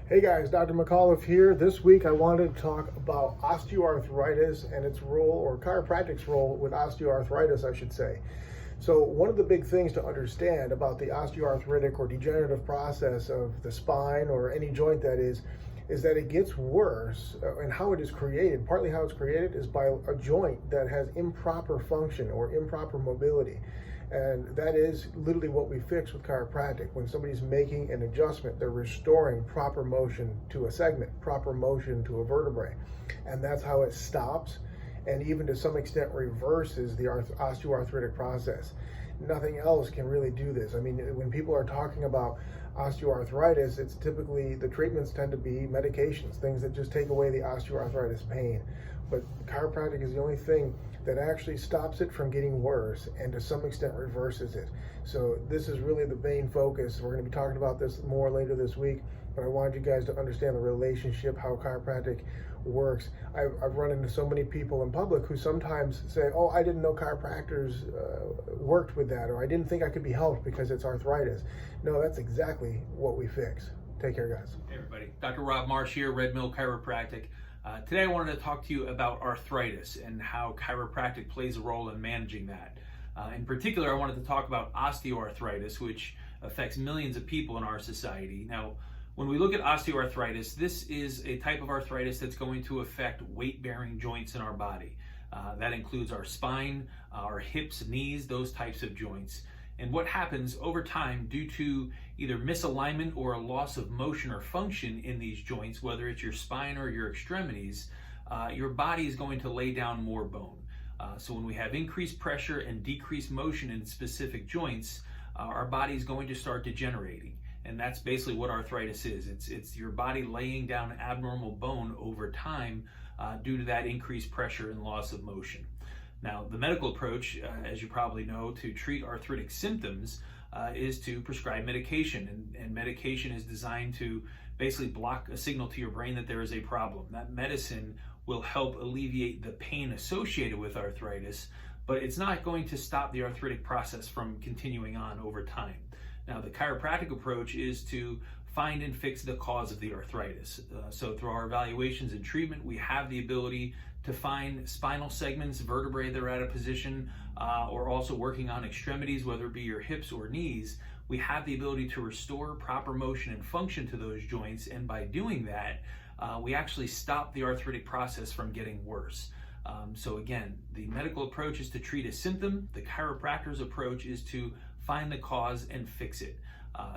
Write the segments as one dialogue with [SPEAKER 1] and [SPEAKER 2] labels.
[SPEAKER 1] Hey guys, Dr. McAuliffe here. This week I wanted to talk about osteoarthritis and its role, or chiropractic's role with osteoarthritis, I should say. So one of the big things to understand about the osteoarthritic or degenerative process of the spine or any joint that is that it gets worse, and how it is created. Partly how it's created is by a joint that has improper function or improper mobility. And that is literally what we fix with chiropractic. When somebody's making an adjustment, they're restoring proper motion to a segment, proper motion to a vertebrae. And that's how it stops and even to some extent reverses the osteoarthritic process. Nothing else can really do this. I mean, when people are talking about osteoarthritis, it's typically, the treatments tend to be medications, things that just take away the osteoarthritis pain. But chiropractic is the only thing that actually stops it from getting worse and to some extent reverses it. So this is really the main focus. We're going to be talking about this more later this week, but I wanted you guys to understand the relationship, how chiropractic works. I've run into so many people in public who sometimes say, oh, I didn't know chiropractors worked with that, or I didn't think I could be helped because it's arthritis. No, that's exactly what we fix. Take care, guys.
[SPEAKER 2] Hey everybody, Dr. Rob Marsh here, Red Mill Chiropractic. Today I wanted to talk to you about arthritis and how chiropractic plays a role in managing that. In particular, I wanted to talk about osteoarthritis, which affects millions of people in our society. Now, when we look at osteoarthritis, this is a type of arthritis that's going to affect weight-bearing joints in our body. That includes our spine, our hips, knees, those types of joints. And what happens over time due to either misalignment or a loss of motion or function in these joints, whether it's your spine or your extremities, your body is going to lay down more bone. So when we have increased pressure and decreased motion in specific joints, our body is going to start degenerating. And that's basically what arthritis is. It's your body laying down abnormal bone over time due to that increased pressure and loss of motion. Now, the medical approach, as you probably know, to treat arthritic symptoms is to prescribe medication. And medication is designed to basically block a signal to your brain that there is a problem. That medicine will help alleviate the pain associated with arthritis, but it's not going to stop the arthritic process from continuing on over time. Now, the chiropractic approach is to find and fix the cause of the arthritis. So through our evaluations and treatment, we have the ability to find spinal segments, vertebrae that are out of position, or also working on extremities, whether it be your hips or knees. We have the ability to restore proper motion and function to those joints, and by doing that, we actually stop the arthritic process from getting worse. So again, the medical approach is to treat a symptom. The chiropractor's approach is to find the cause and fix it.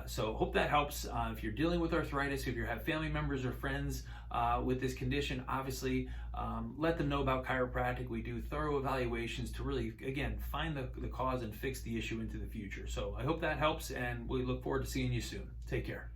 [SPEAKER 2] So hope that helps. If you're dealing with arthritis, if you have family members or friends with this condition, obviously let them know about chiropractic. We do thorough evaluations to really, again, find the cause and fix the issue into the future. So I hope that helps, and we look forward to seeing you soon. Take care.